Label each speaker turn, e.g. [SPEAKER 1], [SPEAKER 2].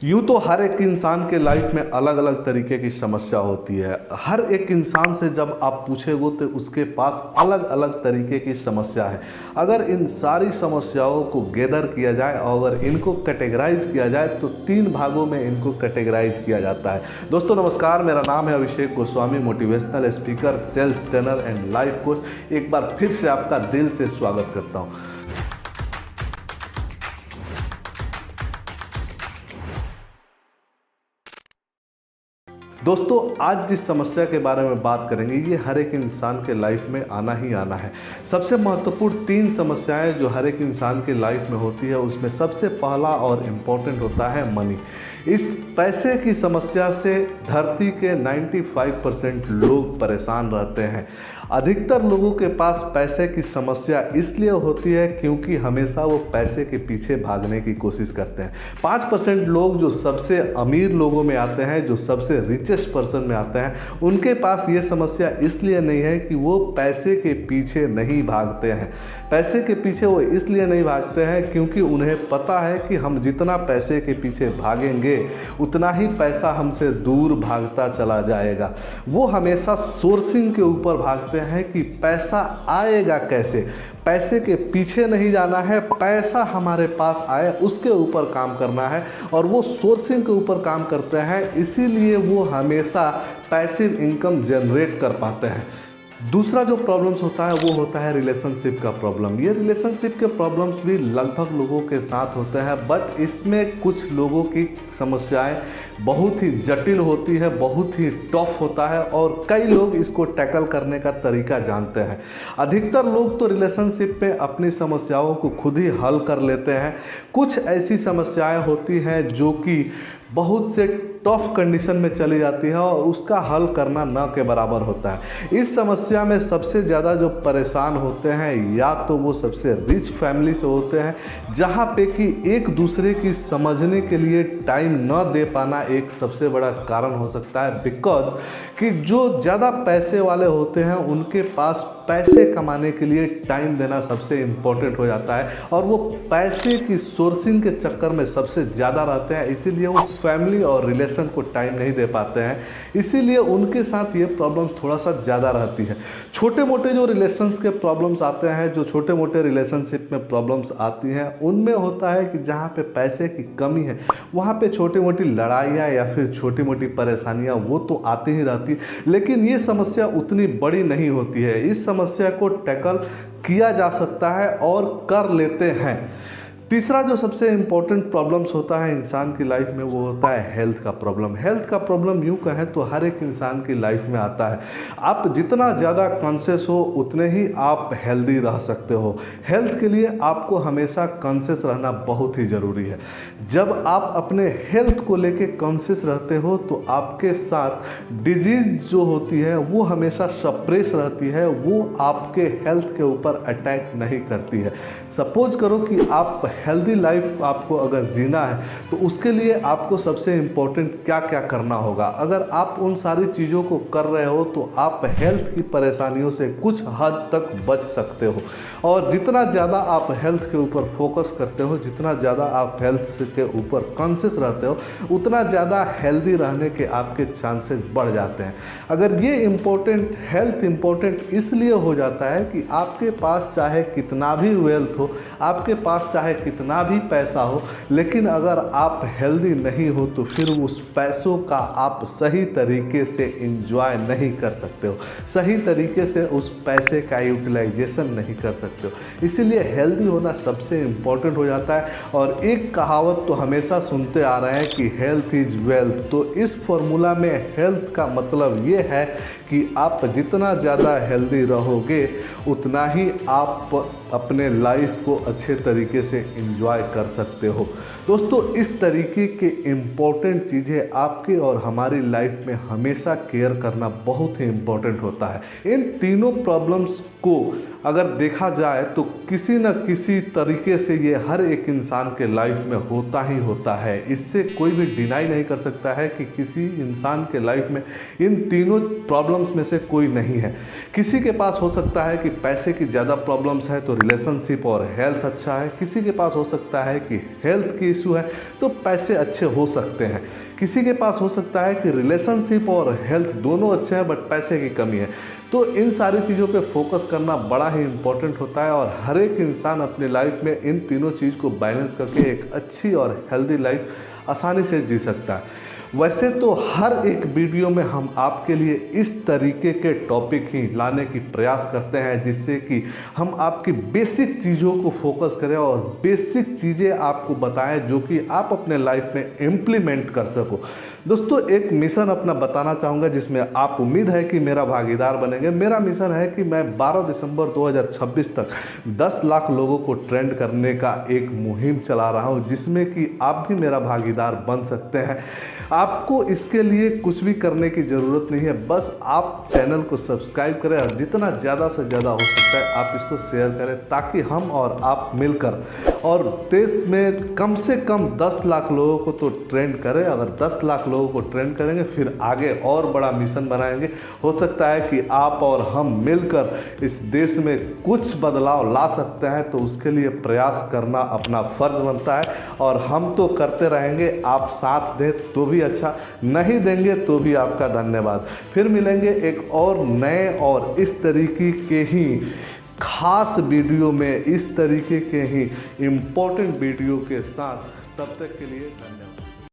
[SPEAKER 1] यूँ तो हर एक इंसान के लाइफ में अलग अलग तरीके की समस्या होती है। हर एक इंसान से जब आप पूछेंगे तो उसके पास अलग अलग तरीके की समस्या है। अगर इन सारी समस्याओं को गैदर किया जाए और अगर इनको कैटेगराइज किया जाए तो 3 भागों में इनको कैटेगराइज किया जाता है। दोस्तों नमस्कार, मेरा नाम है Abhishek Goswami, motivational speaker, sales trainer and life coach. एक बार फिर से आपका दिल से स्वागत करता हूँ। दोस्तों आज जिस समस्या के बारे में बात करेंगे ये हर एक इंसान के लाइफ में आना ही आना है। सबसे महत्वपूर्ण 3 समस्याएं जो हर एक इंसान के लाइफ में होती है उसमें सबसे पहला और इम्पोर्टेंट होता है मनी। इस पैसे की समस्या से धरती के 95% लोग परेशान रहते हैं। अधिकतर लोगों के पास पैसे की समस्या इसलिए होती है क्योंकि हमेशा वो पैसे के पीछे भागने की कोशिश करते हैं। 5% लोग जो सबसे अमीर लोगों में आते हैं, जो सबसे रिचेस्ट पर्सन में आते हैं, उनके पास ये समस्या इसलिए नहीं है कि वो पैसे के पीछे नहीं भागते हैं। पैसे के पीछे वो इसलिए नहीं भागते हैं क्योंकि उन्हें पता है कि हम जितना पैसे के पीछे भागेंगे उतना ही पैसा हमसे दूर भागता चला जाएगा। वो हमेशा सोर्सिंग के ऊपर भागते हैं कि पैसा आएगा कैसे। पैसे के पीछे नहीं जाना है, पैसा हमारे पास आए उसके ऊपर काम करना है और वो सोर्सिंग के ऊपर काम करते हैं। इसीलिए वो हमेशा पैसिव इनकम जनरेट कर पाते हैं। दूसरा जो प्रॉब्लम्स होता है वो होता है रिलेशनशिप का प्रॉब्लम। ये रिलेशनशिप के प्रॉब्लम्स भी लगभग लोगों के साथ होते हैं, बट इसमें कुछ लोगों की समस्याएं बहुत ही जटिल होती है, बहुत ही टफ होता है और कई लोग इसको टैकल करने का तरीका जानते हैं। अधिकतर लोग तो रिलेशनशिप में अपनी समस्याओं को खुद ही हल कर लेते हैं। कुछ ऐसी समस्याएं होती हैं जो कि बहुत से टफ कंडीशन में चली जाती है और उसका हल करना न के बराबर होता है। इस समस्या में सबसे ज़्यादा जो परेशान होते हैं या तो वो सबसे रिच फैमिली से होते हैं, जहाँ पे कि एक दूसरे की समझने के लिए टाइम न दे पाना एक सबसे बड़ा कारण हो सकता है। बिकॉज कि जो ज़्यादा पैसे वाले होते हैं उनके पास पैसे कमाने के लिए टाइम देना सबसे इम्पोर्टेंट हो जाता है और वो पैसे की सोर्सिंग के चक्कर में सबसे ज़्यादा रहते हैं। इसीलिए वो फैमिली और रिलेशन को टाइम नहीं दे पाते हैं। इसीलिए उनके साथ ये प्रॉब्लम्स थोड़ा सा ज़्यादा रहती है। छोटे मोटे जो रिलेशंस के प्रॉब्लम्स आते हैं, जो छोटे मोटे रिलेशनशिप में प्रॉब्लम्स आती हैं, उनमें होता है कि जहाँ पे पैसे की कमी है वहाँ पे छोटी मोटी लड़ाइयाँ या फिर छोटी मोटी परेशानियाँ वो तो आती ही रहती, लेकिन ये समस्या उतनी बड़ी नहीं होती है। इस समस्या को टैकल किया जा सकता है और कर लेते हैं। तीसरा जो सबसे इम्पोर्टेंट प्रॉब्लम्स होता है इंसान की लाइफ में वो होता है हेल्थ का प्रॉब्लम। हेल्थ का प्रॉब्लम यूँ कहें तो हर एक इंसान की लाइफ में आता है। आप जितना ज़्यादा कॉन्शियस हो उतने ही आप हेल्दी रह सकते हो। हेल्थ के लिए आपको हमेशा कॉन्शियस रहना बहुत ही ज़रूरी है। जब आप अपने हेल्थ को लेके कॉन्शियस रहते हो तो आपके साथ डिजीज़ जो होती है वो हमेशा सप्रेस रहती है, वो आपके हेल्थ के ऊपर अटैक नहीं करती है। सपोज करो कि आप हेल्दी लाइफ आपको अगर जीना है तो उसके लिए आपको सबसे इम्पोर्टेंट क्या क्या करना होगा। अगर आप उन सारी चीज़ों को कर रहे हो तो आप हेल्थ की परेशानियों से कुछ हद तक बच सकते हो। और जितना ज़्यादा आप हेल्थ के ऊपर फोकस करते हो, जितना ज़्यादा आप हेल्थ के ऊपर कॉन्शियस रहते हो, उतना ज़्यादा हेल्दी रहने के आपके चांसेस बढ़ जाते हैं। अगर ये इम्पोर्टेंट हेल्थ इम्पोर्टेंट इसलिए हो जाता है कि आपके पास चाहे कितना भी वेल्थ हो, आपके पास चाहे कितना भी पैसा हो, लेकिन अगर आप हेल्दी नहीं हो तो फिर उस पैसों का आप सही तरीके से एंजॉय नहीं कर सकते हो, सही तरीके से उस पैसे का यूटिलाइजेशन नहीं कर सकते हो। इसीलिए हेल्दी होना सबसे इम्पोर्टेंट हो जाता है। और एक कहावत तो हमेशा सुनते आ रहे हैं कि हेल्थ इज़ वेल्थ। तो इस फॉर्मूला में हेल्थ का मतलब ये है कि आप जितना ज़्यादा हेल्दी रहोगे उतना ही आप अपने लाइफ को अच्छे तरीके से एंजॉय कर सकते हो। दोस्तों इस तरीके के इम्पोर्टेंट चीज़ें आपके और हमारी लाइफ में हमेशा केयर करना बहुत ही इम्पोर्टेंट होता है। इन तीनों प्रॉब्लम्स को अगर देखा जाए तो किसी न किसी तरीके से ये हर एक इंसान के लाइफ में होता ही होता है। इससे कोई भी डिनाई नहीं कर सकता है कि किसी इंसान के लाइफ में इन तीनों प्रॉब्लम्स में से कोई नहीं है। किसी के पास हो सकता है कि पैसे की ज़्यादा प्रॉब्लम्स है तो रिलेशनशिप और हेल्थ अच्छा है, किसी के पास पास हो सकता है कि हेल्थ की इशू है तो पैसे अच्छे हो सकते हैं, किसी के पास हो सकता है कि रिलेशनशिप और हेल्थ दोनों अच्छे हैं बट पैसे की कमी है। तो इन सारी चीज़ों पे फोकस करना बड़ा ही इम्पोर्टेंट होता है और हर एक इंसान अपनी लाइफ में इन तीनों चीज़ को बैलेंस करके एक अच्छी और हेल्दी लाइफ आसानी से जी सकता है। वैसे तो हर एक वीडियो में हम आपके लिए इस तरीके के टॉपिक ही लाने की प्रयास करते हैं जिससे कि हम आपकी बेसिक चीज़ों को फोकस करें और बेसिक चीज़ें आपको बताएं जो कि आप अपने लाइफ में इम्प्लीमेंट कर सको। दोस्तों, एक मिशन अपना बताना चाहूँगा जिसमें आप उम्मीद है कि मेरा भागीदार बनेंगे। मेरा मिशन है कि मैं 12 दिसंबर 2026 तक 10 लाख लोगों को ट्रेंड करने का एक मुहिम चला रहा हूँ जिसमें कि आप भी मेरा भागीदार बन सकते हैं। आपको इसके लिए कुछ भी करने की ज़रूरत नहीं है, बस आप चैनल को सब्सक्राइब करें और जितना ज़्यादा से ज़्यादा हो सकता है आप इसको शेयर करें ताकि हम और आप मिलकर और देश में कम से कम 10 लाख लोगों को तो ट्रेंड करें। अगर 10 लाख लोगों को ट्रेंड करेंगे फिर आगे और बड़ा मिशन बनाएंगे। हो सकता है कि आप और हम मिलकर इस देश में कुछ बदलाव ला सकते हैं, तो उसके लिए प्रयास करना अपना फ़र्ज बनता है और हम तो करते रहेंगे। आप साथ दें तो भी अच्छा, नहीं देंगे तो भी आपका धन्यवाद। फिर मिलेंगे एक और नए और इस तरीके के ही खास वीडियो में, इस तरीके के ही इम्पोर्टेंट वीडियो के साथ। तब तक के लिए धन्यवाद।